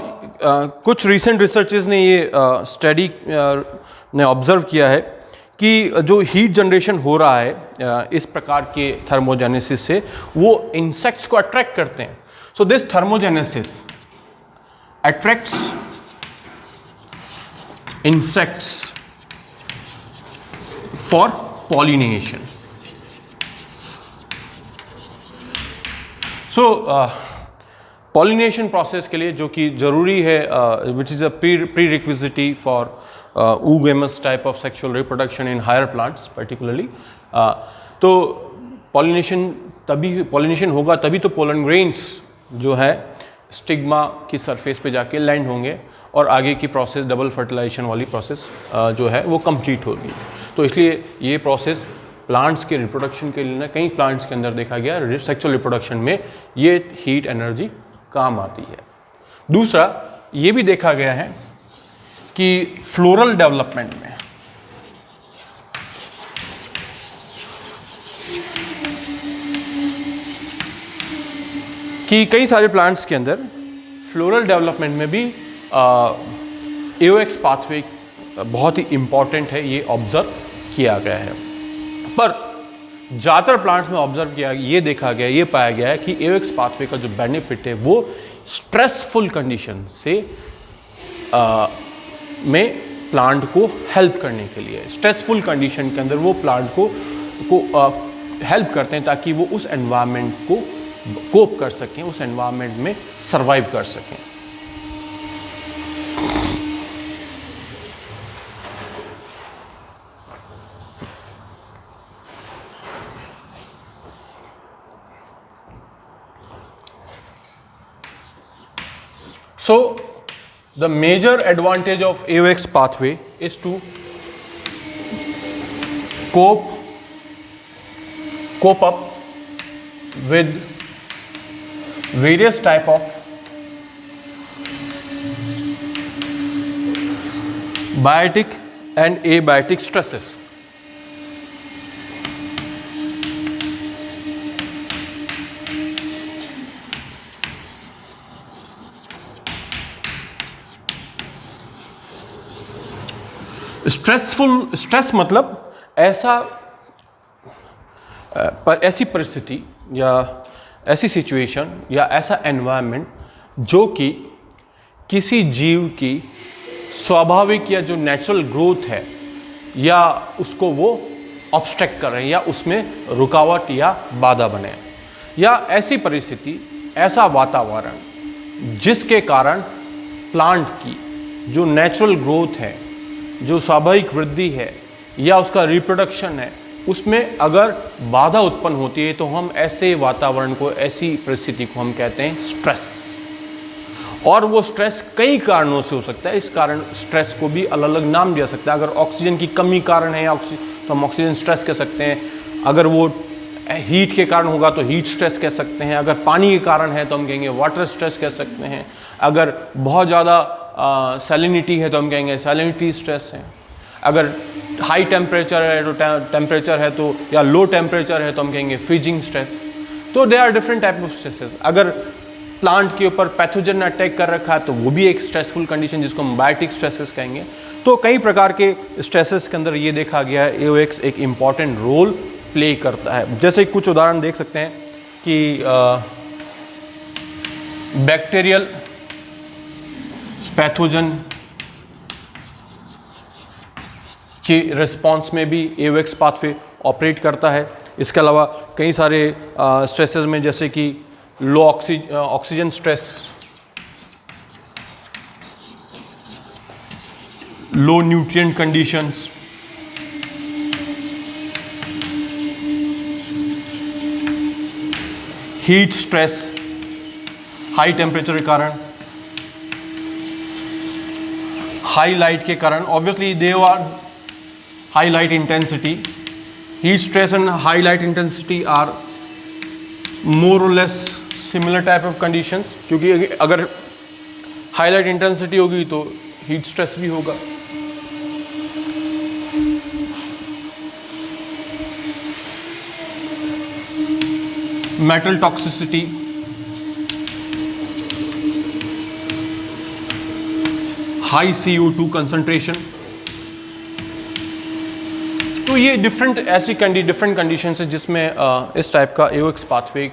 कुछ रिसेंट रिसर्चेस ने ये स्टडी ने ऑब्जर्व किया है कि जो हीट जनरेशन हो रहा है इस प्रकार के थर्मोजेनेसिस से, वो इंसेक्ट्स को अट्रैक्ट करते हैं। So this thermogenesis attracts insects for pollination. So pollination process के लिए जो कि जरूरी है, which is a prerequisite for oogamous type of sexual reproduction in higher plants particularly, तो पॉलिनेशन होगा तभी तो पोलन ग्रेन्स जो है स्टिग्मा की सरफेस पे जाके लैंड होंगे और आगे की प्रोसेस डबल फर्टिलाइजेशन वाली प्रोसेस जो है वो कंप्लीट होगी। तो इसलिए ये प्रोसेस प्लांट्स के रिप्रोडक्शन के लिए ना, कई प्लांट्स के अंदर देखा गया सेक्सुअल रिप्रोडक्शन में ये हीट एनर्जी काम आती है। दूसरा ये भी देखा गया है कि फ्लोरल डेवलपमेंट में कि कई सारे प्लांट्स के अंदर फ्लोरल डेवलपमेंट में भी AOX पाथवे बहुत ही इम्पॉर्टेंट है, ये ऑब्जर्व किया गया है। पर ज़्यादातर प्लांट्स में ऑब्जर्व किया, ये देखा गया, ये पाया गया है कि AOX पाथवे का जो बेनिफिट है वो स्ट्रेसफुल कंडीशन से में प्लांट को हेल्प करने के लिए, स्ट्रेसफुल कंडीशन के अंदर वो प्लांट को हेल्प करते हैं ताकि वो उस एनवायरनमेंट को कोप कर सकें, उस एनवायरनमेंट में सरवाइव कर सकें। So the major advantage of AOX pathway is to cope up with various type of biotic and abiotic stresses. Stress मतलब ऐसी परिस्थिति या ऐसी सिचुएशन या ऐसा एनवायरनमेंट जो कि किसी जीव की स्वाभाविक या जो नेचुरल ग्रोथ है या उसको वो ऑब्स्ट्रक्ट कर रहे हैं या उसमें रुकावट या बाधा बने, या ऐसी परिस्थिति, ऐसा वातावरण जिसके कारण प्लांट की जो नेचुरल ग्रोथ है, जो स्वाभाविक वृद्धि है या उसका रिप्रोडक्शन है, उसमें अगर बाधा उत्पन्न होती है तो हम ऐसे वातावरण को, ऐसी परिस्थिति को हम कहते हैं स्ट्रेस। और वो स्ट्रेस कई कारणों से हो सकता है। इस कारण स्ट्रेस को भी अलग अलग नाम दिया सकता है। अगर ऑक्सीजन की कमी कारण है तो हम ऑक्सीजन स्ट्रेस कह सकते हैं। अगर वो हीट के कारण होगा तो हीट स्ट्रेस कह सकते हैं। अगर पानी के कारण है तो हम कहेंगे वाटर स्ट्रेस कह सकते हैं। अगर बहुत ज़्यादा सैलिनिटी है तो हम कहेंगे सैलिनिटी स्ट्रेस है। अगर हाई टेम्परेचर है तो या लो टेम्परेचर है तो हम कहेंगे फ्रीजिंग स्ट्रेस। तो they are different type of stresses. अगर प्लांट के ऊपर पैथोजन ने अटैक कर रखा है तो वो भी एक स्ट्रेसफुल कंडीशन जिसको हम बायोटिक स्ट्रेसेस कहेंगे। तो कई प्रकार के स्ट्रेसेस के अंदर ये देखा गया है AOX एक इम्पॉर्टेंट रोल प्ले करता है। जैसे कुछ उदाहरण देख सकते हैं कि बैक्टीरियल पैथोजन की रिस्पॉन्स में भी AOX पाथवे ऑपरेट करता है। इसके अलावा कई सारे स्ट्रेसेस में जैसे कि low oxygen stress, low nutrient conditions, heat stress, high temperature के कारण, हाई लाइट के कारण, obviously they are high light intensity. Heat stress and high light intensity are more or less similar type of conditions, क्योंकि अगर high light intensity होगी तो heat stress भी होगा। Metal toxicity, high CO2 concentration। तो ये डिफरेंट कंडीशंस है जिसमें इस टाइप का AOX पाथवे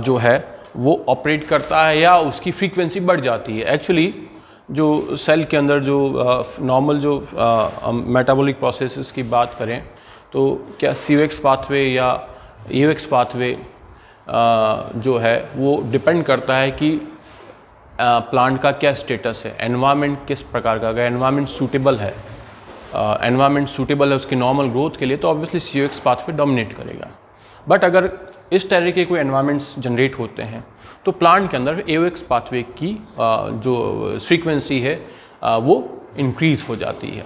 जो है वो ऑपरेट करता है या उसकी फ्रीक्वेंसी बढ़ जाती है। एक्चुअली जो सेल के अंदर जो नॉर्मल जो मेटाबॉलिक प्रोसेसेस की बात करें तो क्या COX पाथवे या AOX पाथवे जो है वो डिपेंड करता है कि प्लांट का क्या स्टेटस है, एनवायरनमेंट किस प्रकार का। अगर एनवायरनमेंट सूटेबल है उसकी नॉर्मल ग्रोथ के लिए तो ऑब्वियसली COX पाथवे डोमिनेट करेगा। बट अगर इस तरह के कोई एनवायरनमेंट्स जनरेट होते हैं तो प्लांट के अंदर AOX पाथवे की जो फ्रीक्वेंसी है वो इंक्रीज हो जाती है।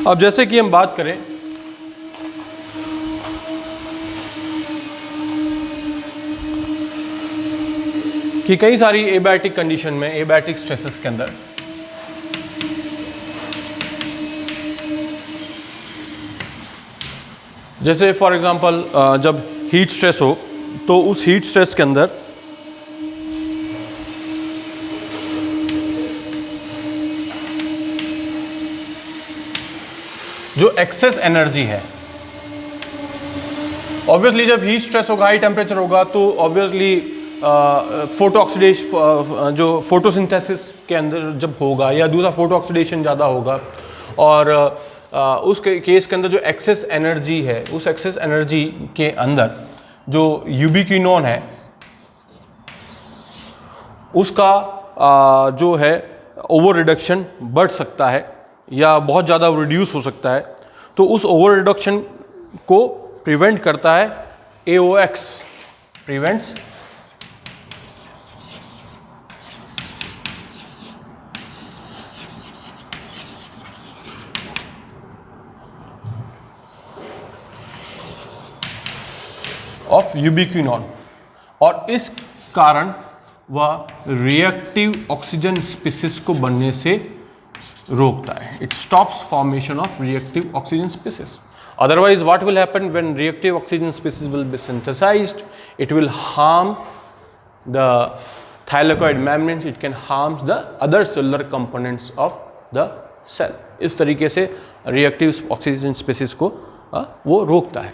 अब जैसे कि हम बात करें कि कई सारी एबायोटिक कंडीशन में, एबायोटिक स्ट्रेसेस के अंदर जैसे फॉर एग्जांपल जब हीट स्ट्रेस हो तो उस हीट स्ट्रेस के अंदर जो एक्सेस एनर्जी है, ऑब्वियसली जब हीट स्ट्रेस होगा, हाई टेम्परेचर होगा, तो ऑब्वियसली फोटो ऑक्सीडेशन, जो फोटोसिंथेसिस के अंदर जब होगा या दूसरा फोटो ऑक्सीडेशन ज़्यादा होगा, और उस केस के अंदर जो एक्सेस एनर्जी है, उस एक्सेस एनर्जी के अंदर जो यूबिक्विनोन है उसका जो है ओवर रिडक्शन बढ़ सकता है या बहुत ज़्यादा रिड्यूस हो सकता है। तो उस ओवर रिडक्शन को प्रिवेंट करता है AOX, प्रिवेंट्स ऑफ यूबिक्विनोन, और इस कारण वह रिएक्टिव ऑक्सीजन स्पीसीज को बनने से रोकता है। It stops formation of reactive oxygen species. Otherwise, what will happen when reactive oxygen species will be synthesized? It will harm the thylakoid membranes. It can harm the other cellular components of the cell. इस तरीके से reactive oxygen species को वो रोकता है।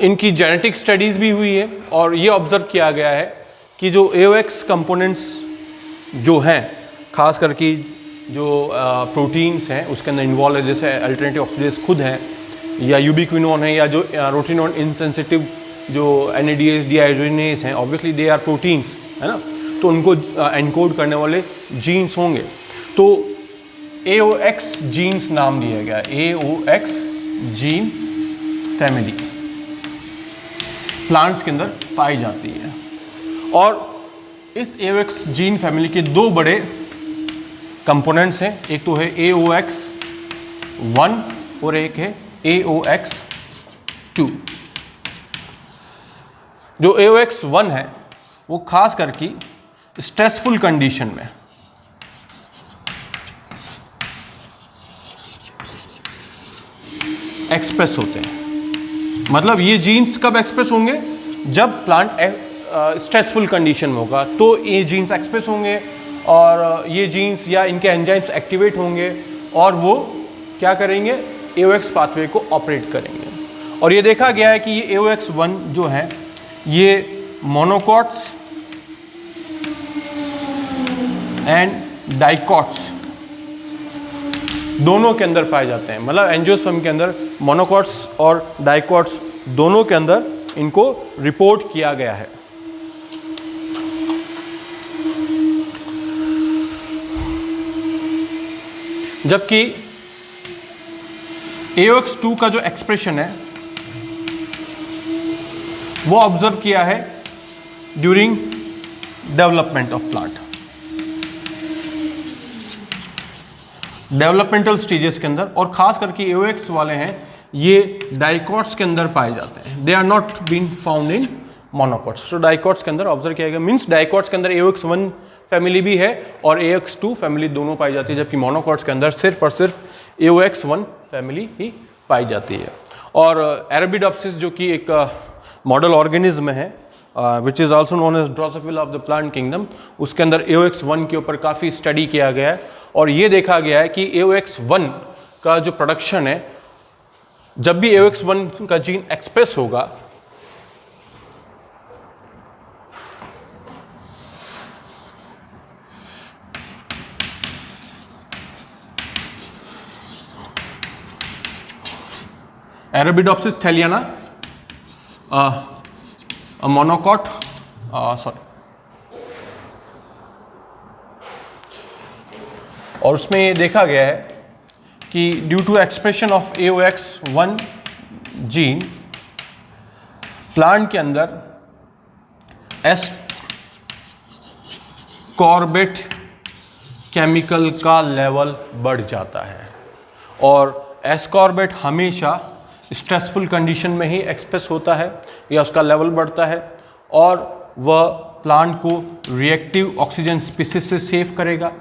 इनकी genetic studies भी हुई है और ये ऑब्जर्व किया गया है कि जो AOX कंपोनेंट्स जो हैं, खास करके जो प्रोटीन्स हैं उसके अंदर इन्वॉल्व है, जैसे अल्टरनेटिव ऑक्सीडेज खुद हैं या यूबिक्विनोन है या जो रोटिनोन इनसेंसिटिव जो NADH डिहाइड्रोजिनेज हैं, ऑब्वियसली दे आर प्रोटीन्स, है ना, तो उनको एनकोड करने वाले जीन्स होंगे। तो AOX जीन्स नाम दिया गया है, AOX जीन फैमिली प्लांट्स के अंदर पाई जाती है। और इस AOX जीन फैमिली के दो बड़े कंपोनेंट्स हैं, एक तो है AOX1 और एक है AOX2। जो AOX1 है वो खास करके स्ट्रेसफुल कंडीशन में एक्सप्रेस होते हैं। मतलब ये जीन्स कब एक्सप्रेस होंगे? जब प्लांट स्ट्रेसफुल कंडीशन में होगा तो ये जीन्स एक्सप्रेस होंगे और ये जीन्स या इनके एंजाइम्स एक्टिवेट होंगे और वो क्या करेंगे? AOX पाथवे को ऑपरेट करेंगे। और ये देखा गया है कि ये AOX1 जो है ये मोनोकॉट्स एंड डाइकॉट्स दोनों के अंदर पाए जाते हैं। मतलब एंजियोस्पर्म के अंदर मोनोकॉट्स और डाइकॉट्स दोनों के अंदर इनको रिपोर्ट किया गया है। जबकि AOX2 का जो एक्सप्रेशन है वो ऑब्जर्व किया है during development of plant, developmental stages के अंदर, और खास करके AOX वाले हैं ये डाइकॉट्स के अंदर पाए जाते हैं। They are not been found in monocots. तो डाइकॉट्स के अंदर ऑब्जर्व किया गया, मीन्स डाइकॉट्स के अंदर AOX1 फैमिली भी है और AOX2 फैमिली दोनों पाई जाती है, जबकि मोनोकॉट्स के अंदर सिर्फ और सिर्फ AOX1 फैमिली ही पाई जाती है। और अरेबिडोप्सिस जो कि एक मॉडल ऑर्गेनिज्म है which is also known as Drosophila of the plant kingdom, उसके अंदर AOX1 के ऊपर काफ़ी स्टडी किया गया है और ये देखा गया है कि AOX1 का जो प्रोडक्शन है, जब भी AOX1 का जीन एक्सप्रेस होगा Arabidopsis thaliana, a monocot, और उसमें ये देखा गया है कि due to expression of AOX1 gene plant के अंदर एस्कॉर्बेट केमिकल का लेवल बढ़ जाता है। और एस्कॉर्बेट हमेशा स्ट्रेसफुल कंडीशन में ही एक्सप्रेस होता है या उसका लेवल बढ़ता है, और वह प्लांट को रिएक्टिव ऑक्सीजन स्पीसीज से सेव करेगा,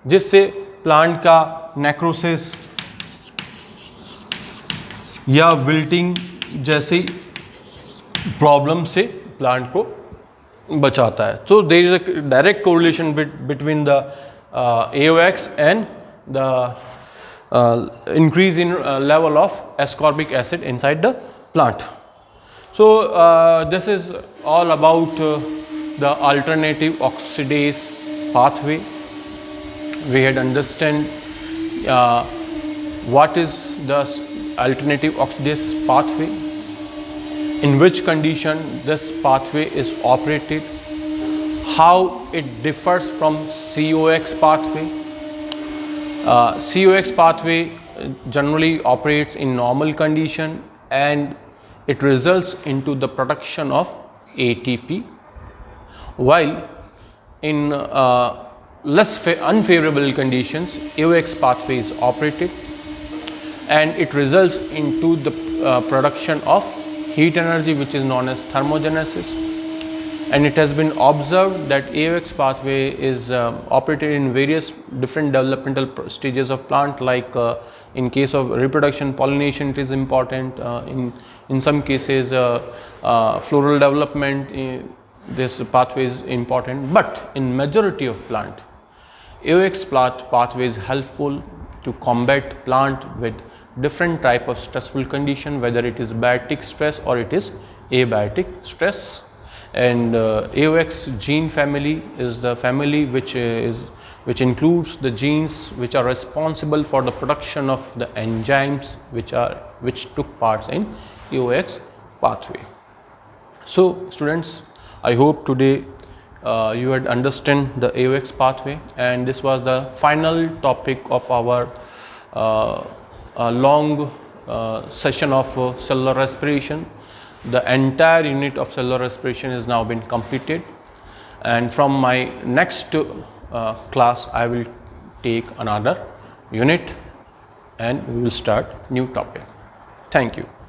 जिससे प्लांट का नेक्रोसिस या विल्टिंग जैसी प्रॉब्लम से प्लांट को बचाता है। So there is a direct correlation between the AOX and the increase in level of ascorbic acid inside the plant. So this is all about the alternative oxidase pathway. We had understand what is the alternative oxidase pathway, in which condition this pathway is operated, how it differs from COX pathway. COX pathway generally operates in normal condition and it results into the production of ATP, while in less unfavorable conditions AOX pathway is operated and it results into the production of heat energy, which is known as thermogenesis. And it has been observed that AOX pathway is operated in various different developmental stages of plant, like in case of reproduction, pollination, it is important. In some cases, floral development, this pathway is important. But in majority of plant, AOX pathway is helpful to combat plant with different type of stressful condition, whether it is biotic stress or it is abiotic stress. And AOX gene family is the family which includes the genes which are responsible for the production of the enzymes which took parts in AOX pathway. So students, I hope today you had understand the AOX pathway, and this was the final topic of our long session of cellular respiration. The entire unit of cellular respiration is now been completed, and from my next class I will take another unit and we will start new topic. Thank you.